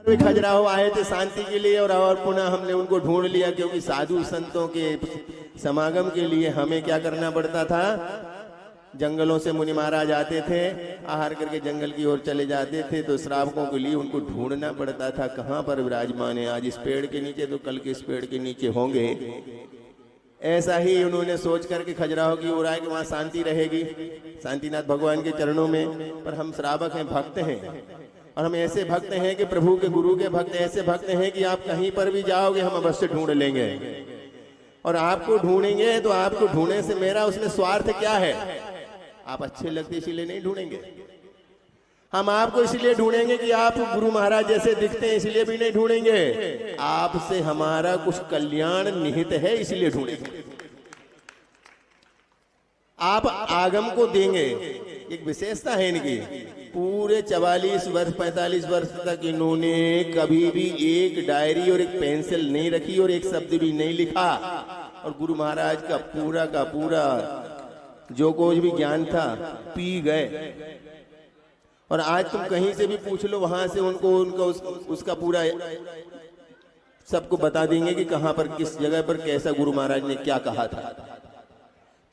वे खजुराहो आए थे शांति के लिए और पुनः हमने उनको ढूंढ लिया, क्योंकि साधु संतों के समागम के लिए हमें क्या करना पड़ता था, जंगलों से मुनि महाराज आते थे, आहार करके जंगल की ओर चले जाते थे, तो श्रावकों के लिए उनको ढूंढना पड़ता था कहाँ पर विराजमान है, आज इस पेड़ के नीचे तो कल के इस पेड़ के नीचे होंगे। ऐसा ही उन्होंने सोच करके खजुराहो की ओर आए कि वहाँ शांति रहेगी, शांतिनाथ भगवान के चरणों में। पर हम श्रावक हैं, भक्त हैं, और हम ऐसे भक्त हैं कि प्रभु के गुरु के भक्त ऐसे भक्त हैं कि आप कहीं पर भी जाओगे हम अवश्य ढूंढ लेंगे। और आपको ढूंढेंगे तो आपको ढूंढने से मेरा उसमें स्वार्थ क्या है, आप अच्छे लगते इसीलिए नहीं ढूंढेंगे। हम आपको इसलिए ढूंढेंगे कि आप गुरु महाराज जैसे दिखते हैं, इसलिए भी नहीं ढूंढेंगे। आपसे हमारा कुछ कल्याण निहित है, इसलिए ढूंढेंगे। आप आगम को देंगे, एक विशेषता है इनकी, पूरे 44 वर्ष 45 वर्ष तक इन्होंने कभी भी एक डायरी और एक पेंसिल नहीं रखी और एक शब्द भी नहीं लिखा, और गुरु महाराज का पूरा जो कुछ भी ज्ञान था पी गए। और आज तुम कहीं से भी पूछ लो, वहां से उनको उसका पूरा सबको बता देंगे कि कहां पर किस जगह पर कैसा गुरु महाराज ने क्या कहा था।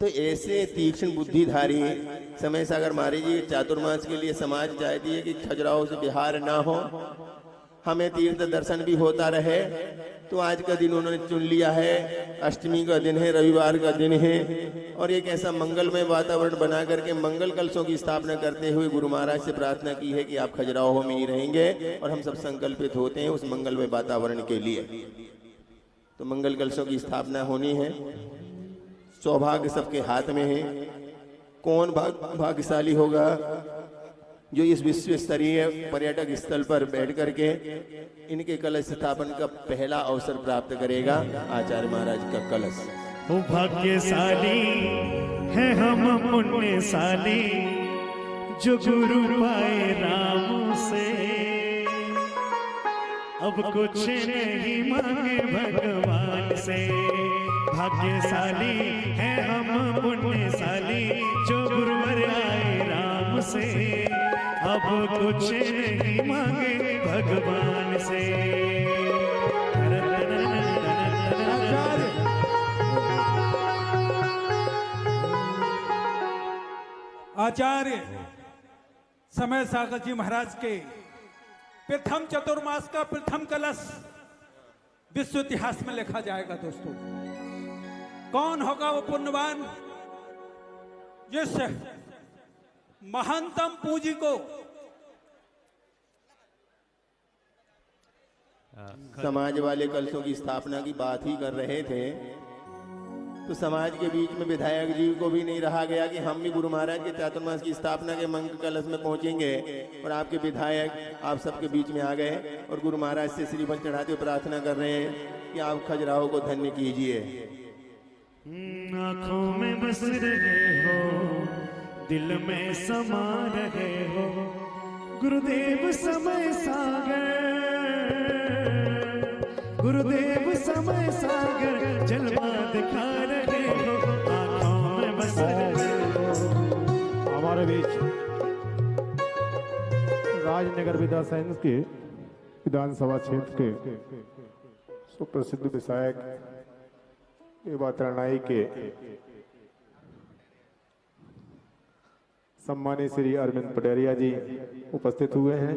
तो ऐसे तीक्ष्ण बुद्धिधारी समय सागर महाराज जी चातुर्मास के लिए समाज चाहती है कि खजुराहो से बिहार ना हो, हमें तीर्थ दर्शन भी होता रहे। तो आज का दिन उन्होंने चुन लिया है, अष्टमी का दिन है, रविवार का दिन है, और एक ऐसा मंगलमय वातावरण बना करके मंगल कलशों की स्थापना करते हुए गुरु महाराज से प्रार्थना की है कि आप खजुराहो में ही रहेंगे, और हम सब संकल्पित होते हैं उस मंगलमय वातावरण के लिए। तो मंगल कलशों की स्थापना होनी है, सौभाग्य सबके हाथ में है। कौन भाग्यशाली होगा जो इस विश्व स्तरीय पर्यटक स्थल पर बैठ करके इनके कलश स्थापन का पहला अवसर प्राप्त करेगा। आचार्य महाराज का कलश। ओ भाग्यशाली है हम पुण्यशाली जो गुरु पाए राम से, अब कुछ नहीं मांगे भगवान से। भाग्यशाली है हम पुण्यशाली जो गुरुवर आए राम से, अब कुछ नहीं मांगे भगवान से। आचार्य समय सागर जी महाराज के प्रथम चतुर्मास का प्रथम कलश विश्व इतिहास में लिखा जाएगा। दोस्तों, कौन होगा वो पुण्यवान जिस महानतम पूंजी को समाज वाले कलशों की स्थापना की बात ही कर रहे थे, तो समाज के बीच में विधायक जी को भी नहीं रहा गया कि हम भी गुरु महाराज के चातुर्मास की स्थापना के मंगल कलश में पहुंचेंगे। और आपके विधायक आप सबके बीच में आ गए और गुरु महाराज से श्रीफल चढ़ाते हुए प्रार्थना कर रहे हैं कि आप खजुराहो को धन्य कीजिए। आंखों में बस रहे हो, दिल में समा रहे हो, गुरुदेव समय सागर, गुरुदेव समय सागर जलवा दिखा रहे हो, आंखों में बस रहे हो। हमारे बीच राजनगर विधानसभा क्षेत्र के सुप्रसिद्ध विधायक एवं त्रणाई के सम्मानित श्री अरविंद पटेरिया जी उपस्थित हुए हैं।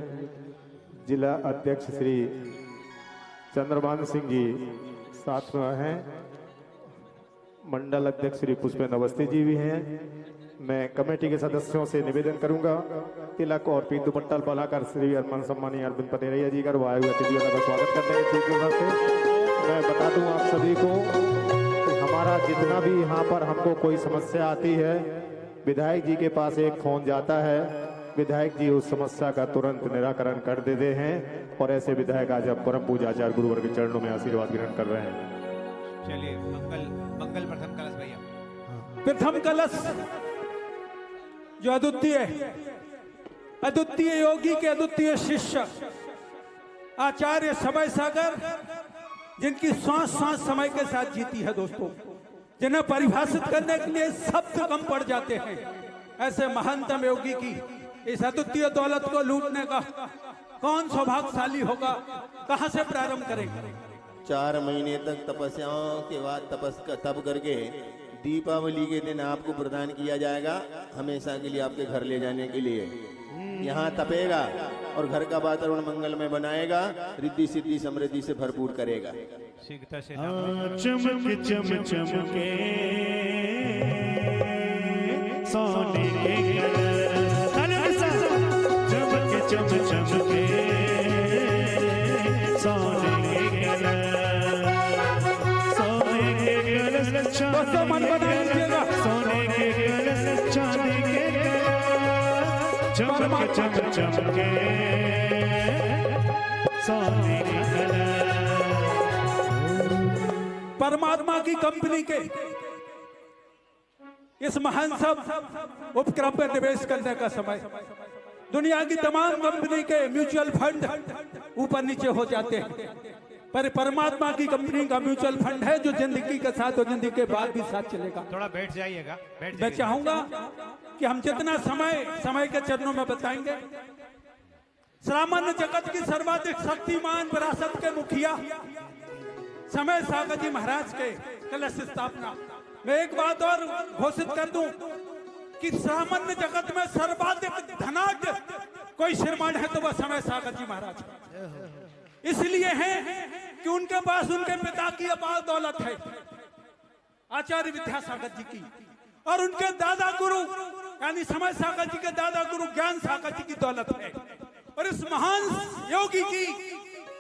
जिला अध्यक्ष श्री चंद्रभान सिंह जी साथ में हैं। मंडल अध्यक्ष श्री पुष्पेंद्र अवस्थी जी भी हैं। मैं कमेटी के सदस्यों से निवेदन करूंगा तिलक और पीत दुपट्टा पहनाकर श्री अरमान सम्मानी अरविंद पटेरिया जी का वायु अतिथियों का स्वागत करते हैं। ठीक है से मैं बता दूं आप सभी को कि हमारा जितना भी यहाँ पर हमको कोई समस्या आती है, विधायक जी के पास एक फोन जाता है, विधायक जी उस समस्या का तुरंत निराकरण कर देते हैं। और ऐसे विधायक आज अब परम पूज्य आचार्य गुरुवर के चरणों में आशीर्वाद ग्रहण कर रहे हैं। चलिए मंगल प्रथम कलश भैया। प्रथम कलश जो अद्वितीय योगी के अद्वितीय शिष्य आचार्य समय सागर, जिनकी सांस सांस समय के साथ जीती है दोस्तों, जिन्हें परिभाषित करने के लिए शब्द कम पड़ जाते हैं, ऐसे महानतम योगी की इस अद्वितीय दौलत को लूटने का कौन सौभाग्यशाली होगा, कहां से प्रारंभ करेंगे? 4 महीने तक तपस्याओं के बाद तप करके दीपावली के दिन आपको प्रदान किया जाएगा, हमेशा के लिए आपके घर ले जाने के लिए। यहाँ तपेगा और घर का वातावरण मंगलमय बनाएगा, रिद्धि सिद्धि समृद्धि से भरपूर करेगा। शीघ्रता से चमक चम चमके सोने के कलश, चमक चम चमके सोने के कलश, सोने के कलश, दोस्तों मन बना लीजिएगा। सोने के कलश, चांदी के कलश, चमक चम चमके सोने के कलश। परमात्मा की कंपनी के इस महान सब उपक्रम में निवेश करने का समय। दुनिया की तमाम कंपनी के म्यूचुअल फंड ऊपर नीचे हो जाते हैं, पर परमात्मा की कंपनी का म्यूचुअल फंड है जो जिंदगी के साथ और जिंदगी के बाद भी साथ चलेगा। थोड़ा बैठ जाइएगा, बैठ मैं जाइए। चाहूंगा कि हम जितना समय के चरणों में बताएंगे, सामान्य जगत की सर्वाधिक शक्तिमान विरासत के मुखिया समय सागर जी महाराज के कलश स्थापना। मैं एक बात और घोषित कर दूं कि सामान्य जगत में सर्वाधिक धनाढ्य कोई श्रीमान है तो वह समय सागर जी महाराज है। इसलिए है कि उनके पास उनके पिता की अपार दौलत है, आचार्य विद्यासागर जी की, और उनके दादा गुरु यानी समय सागर जी के दादा गुरु ज्ञान सागर जी की दौलत है। और इस महान योगी की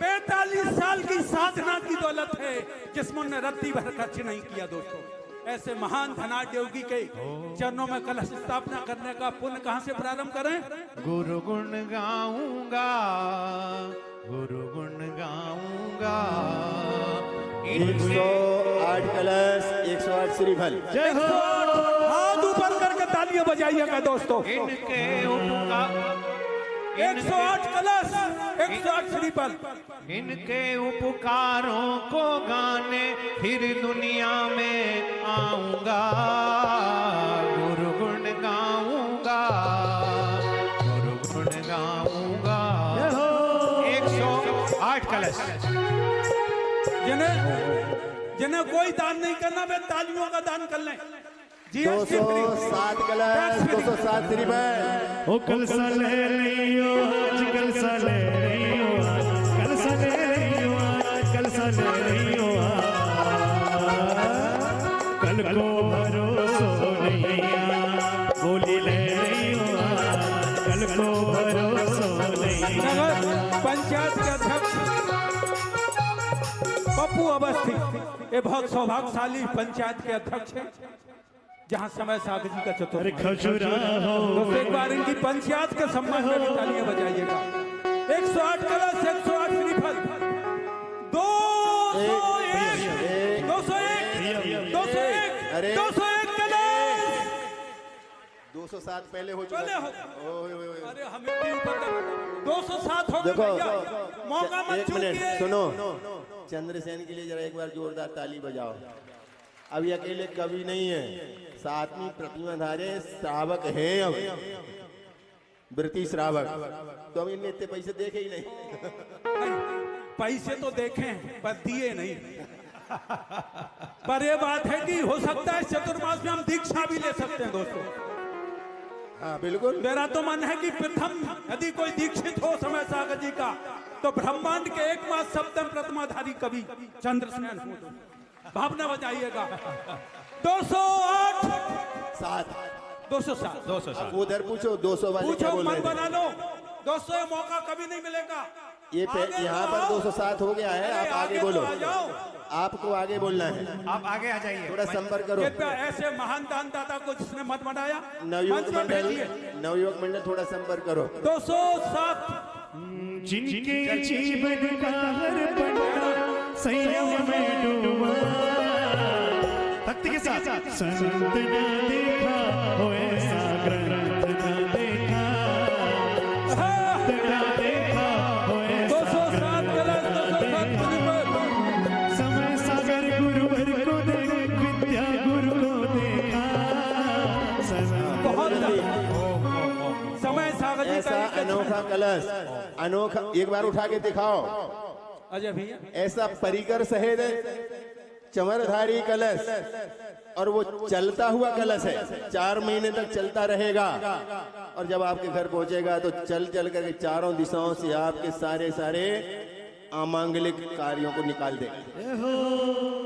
45 साल की साधना की दौलत है, जिसमें उन्होंने रत्ती भर खर्च नहीं किया। दोस्तों, ऐसे महान धनाढ्य योगी के चरणों में कलश स्थापना करने का पुण्य कहां से प्रारंभ करें? गुरु गुण गाऊंगा, गुरु गुण गाऊंगा, 108 कलश, 108 श्रीफल। जय हो। हाथ ऊपर करके तालियां बजाइएगा दोस्तों। इनके उपकार, 108 कलश, 108 श्रीफल। इनके उपकारों को गाने फिर दुनिया में आऊंगा, गुरु गुण गाऊंगा, गुरु गुण गाऊंगा। 108 कलश। जिन्हें कोई दान नहीं करना, वे तालियों का दान कर लें। 207 कलश, 207 श्रीफल। ओ कलसा ले लियो आज, कलसा ले लियो आज, कलसा ले लियो आज, कलसा ले लियो आज, कल को भरोसो नैया, बोली ले लियो आज, कल को भरोसो नैया। नगर पंचायत के अध्यक्ष पप्पू अवस्थी, ये बहुत सौभाग्यशाली पंचायत के अध्यक्ष हैं जहां समय सागर जी का चतुर्थ। अरे खजुराहो दोस्तों, एक बार इनकी पंचायत के सम्मान में भी तालियां बजाइएगा। 108 कलश, 108 श्रीफल, 201, 201, 201, 201 कलश। 207 पहले हो चुका पहले हो। ओए, ओए, ओए। अरे हमें भी ऊपर 207 हो गए देखो, भैया। मौका मत एक मिनट चूकिए। सुनो, चंद्रसेन के लिए जरा एक बार जोरदार ताली बजाओ। अब ये अकेले कवि नहीं है, सातवीं प्रतिमाधारे श्रावक हैं। अब वृत्ति श्रावक, तो हम इनने इतने पैसे देखे ही नहीं। पैसे तो देखे पर दिए नहीं। पर ये बात है कि हो सकता है चतुर्मास में हम दीक्षा भी ले सकते हैं दोस्तों। हाँ बिल्कुल। मेरा तो मन है कि प्रथम यदि कोई दीक्षित हो समय सागर जी का, तो ब्रह्मांड के एकमात्र सप्तम प्रतिमाधारी कवि चंद्रसेन हो। भावना बजाइएगा। 208, 7, 207, 207। उधर पूछो 200 वाले क्या पूछो, बोल मन रहे थे? बना लो। 200 मौका कभी नहीं मिलेगा। ये आगे यहाँ तो पर आओ। 207 हो गया है, आप आगे तो बोलो। आ जाओ। आपको आगे बोलना है, आप आगे आ जाइए। थोड़ा संपर्क करो। कृपया ऐसे महान दानदाता को जिसने मत बनाया, नवयुवक मंच में मंडल, भेजिए। नवयुवक मंडल थोड़ा संपर्क करो। 207, जिनके जीवन का हर पन्ना संयम में डूबा, भक्ति के साथ संत न देखा हो ऐसा ग्रंथ न देखा, संत न देखा हो ऐसा 207 कलश, 207 श्रीफल। समय सागर गुरुवर को देख, विद्या गुरु को देखा, बहुत समय सागर जी ऐसा का अनोखा कलश अनोखा, एक बार उठा के दिखाओ। अजय भैया ऐसा परिकर सहेद चमरधारी कलश, और वो चलता हुआ कलश है, 4 महीने तक चलता रहेगा। और जब आपके घर पहुंचेगा तो चल चल करके चारों दिशाओं से आपके सारे सारे अमांगलिक कार्यों को निकाल देगा।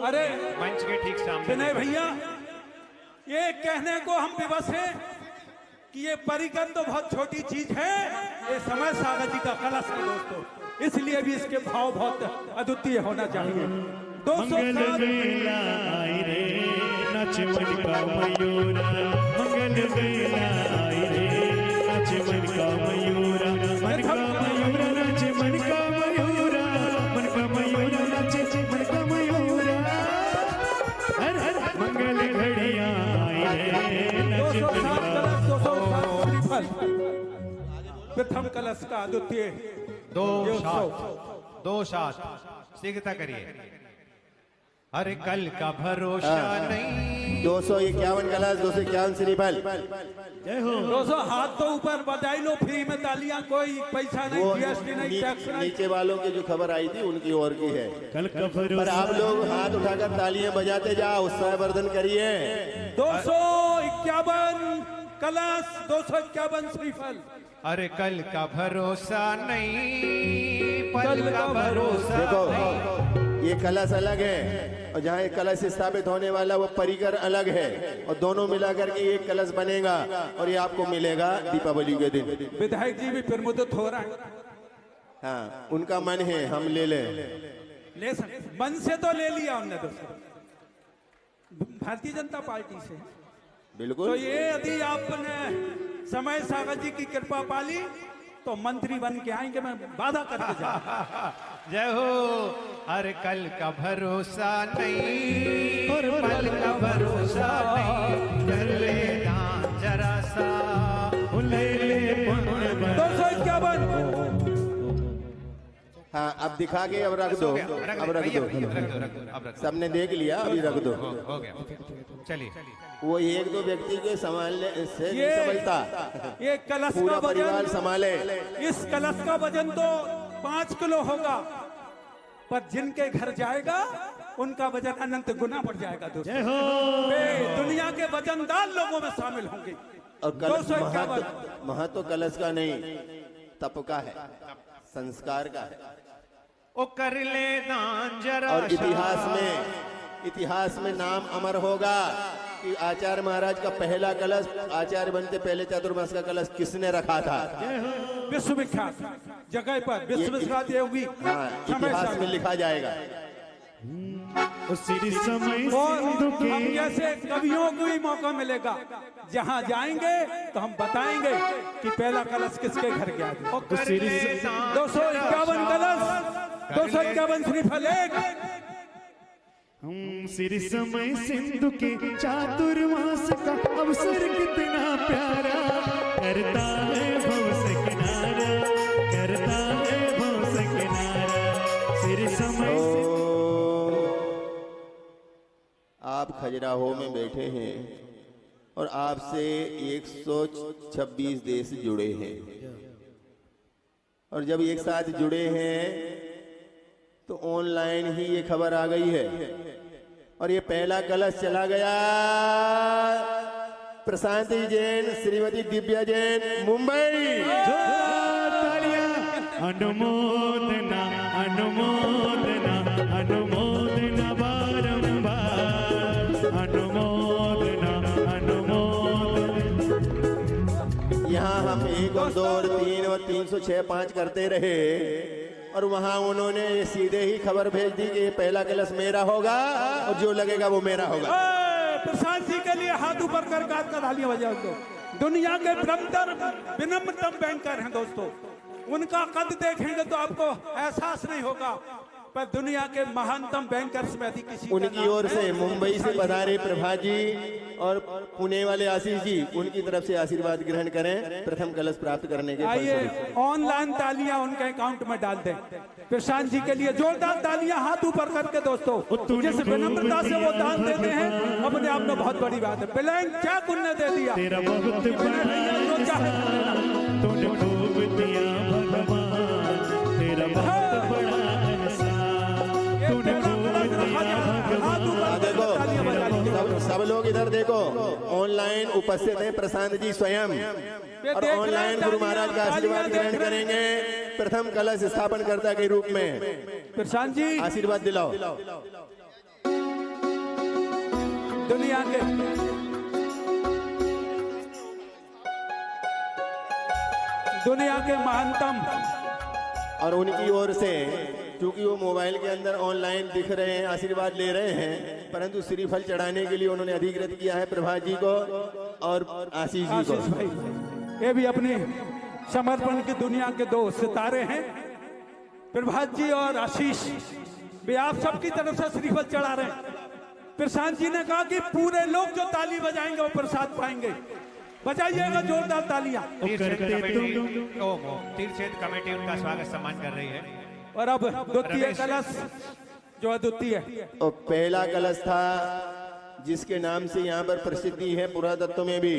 अरे मंच के ठीक सामने विनय भैया, ये कहने को हम विवश हैं कि ये परिकर तो बहुत छोटी चीज है, ये समय सागर जी का कलश है दोस्तों, इसलिए भी इसके भाव बहुत अद्वितीय होना चाहिए। 200 मंगल बेला आई रे नाच मन का मयूरा, मंगल बेला आई रे नाच मन का मयूरा, मन का मयूरा नाच मन का मयूरा, मन का मयूरा नाच मन का मयूरा, हर हर मंगल घड़िया आई रे नाच मन का 207 श्रीफल प्रथम कलश का अद्वितीय 2 सात शीघ्रता करिए। अरे कल का भरोसा नहीं। 251 कलश, 251 श्रीफल। जय हो। 200 हाथ तो ऊपर बजाई लो, फ्री में तालियां, कोई पैसा नहीं, वो जीएसटी नहीं, टैक्स नहीं। नीचे वालों की जो खबर आई थी उनकी ओर की है, कल का पर भरोसा आप लोग हाथ उठाकर तालियां बजाते जाओ, उत्साहवर्धन करिए। 251 कलश, 251 श्रीफल। अरे कल का भरोसा नहीं, पल का भरोसा देखो नहीं। ये कलश अलग है और जहाँ एक कलश स्थापित होने वाला वो परिकर अलग है, और दोनों मिलाकर के एक कलश बनेगा और ये आपको मिलेगा दीपावली के दिन। विधायक जी भी प्रमुदित हो रहा है। हाँ, उनका मन है हम ले लें। ले सकते, मन से तो ले लिया उनने दोस्तों, भारतीय जनता पार्टी से। तो बिल्कुल, ये यदि आपने समय सागर जी की कृपा पाली तो मंत्री बन के आएंगे, मैं वादा करके जाऊं। जय हो। हर कल का भरोसा नहीं और पल का भरोसा नहीं, कर ले दान जरा सा, ले ले पुण्य 251। हाँ अब दिखा के अब रख दो, अब रख दो, सबने देख लिया, अभी रख दो। हो गया। चलिए वो एक दो व्यक्ति के संभालने से नहीं संभलता, ये कलश पूरा का परिवार वजन, संभाले। इस कलश का वजन तो 5 किलो होगा, पर जिनके घर जाएगा उनका वजन अनंत गुना बढ़ जाएगा दोस्तों। जय हो। वे दुनिया के वजनदार लोगों में शामिल होंगे। और कलश 251 महत्व कलश का नहीं, तप का है, संस्कार का है। ओ कर ले दान जरा और सा। इतिहास में नाम अमर होगा कि आचार्य महाराज का पहला कलश, आचार्य बनते पहले चातुर्मास का कलश किसने रखा था। विश्व विख्यात जगह पर विश्व विख्यात योगी हाँ, इतिहास में लिखा जाएगा। उसी समय और सिंधु हम के जैसे कवियों को भी मौका मिलेगा, जहां जाएंगे तो हम बताएंगे कि पहला कलश किसके घर गया। ओ कर ले दान 251 कलश, 251 श्रीफल एक। सिर समय सिंधु के चातुर्मास का अवसर कितना प्यारा, करता है भव से किनारा, करता है भव से किनारा। सिर समय आप खजुराहो में बैठे हैं और आपसे 126 देश जुड़े हैं, और जब एक साथ जुड़े हैं तो ऑनलाइन ही ये खबर आ गई है, और ये पहला कलश चला गया प्रशांति जैन, श्रीमती दिव्या जैन, मुंबई। अनुमोदना अनुमोदना अनुमोदना बारंबार, अनुमोदना अनुमोदना। यहाँ हम 1 और 2 और 3 और 306 5 करते रहे, और वहां उन्होंने सीधे ही खबर भेज दी कि ये पहला कलश मेरा होगा और जो लगेगा वो मेरा होगा। प्रशांत जी के लिए हाथ ऊपर कर का तालियां बजाओ। दुनिया के विनम्रतम बैंकर हैं दोस्तों, उनका कद देखेंगे तो आपको एहसास नहीं होगा, पर दुनिया के महानतम बैंकर्स में अधिक किसी का उनकी नाम ओर से है। मुंबई से पधारे प्रभा जी और पुणे वाले आशीष जी, उनकी तरफ से आशीर्वाद ग्रहण करें प्रथम कलश प्राप्त करने के आइए फलस्वरूप। ऑनलाइन तालियां उनके अकाउंट में डाल दें। प्रशांत जी के लिए जोरदार तालियां हाथ ऊपर करके दोस्तों, जिस विनम्रता से वो दान देते हैं अपने आप में बहुत बड़ी बात है। ब्लैंक चेक उनने दे दिया, तेरा बहुत भैया जो चाहे तूने खूब दिया भगवान, उपस्थित हैं प्रशांत जी स्वयं और ऑनलाइन गुरु महाराज का आशीर्वाद ग्रहण करेंगे। प्रथम कलश स्थापनकर्ता के रूप में प्रशांत जी आशीर्वाद दिलाओ। दुनिया के महानतम, और उनकी ओर से क्योंकि वो मोबाइल के अंदर ऑनलाइन दिख रहे हैं, आशीर्वाद ले रहे हैं, परंतु श्रीफल चढ़ाने के लिए उन्होंने अधिकृत किया है प्रभात जी को और आशीष जी आशीष भाई, को। ये भी अपने समर्पण की दुनिया के दो सितारे हैं, प्रभात जी और आशीष भी आप सबकी तरफ से श्रीफल चढ़ा रहे हैं। प्रशांत जी ने कहा कि पूरे लोग जो ताली बजाएंगे वो प्रसाद पाएंगे, बजाइएगा जोरदार तालियां। तीर्थ कमेटी उनका स्वागत सम्मान कर रही है। और अब द्वितीय कलश जो अद्वितीय और पहला कलश था जिसके नाम से यहाँ पर प्रसिद्धि है पुरातत्व में भी।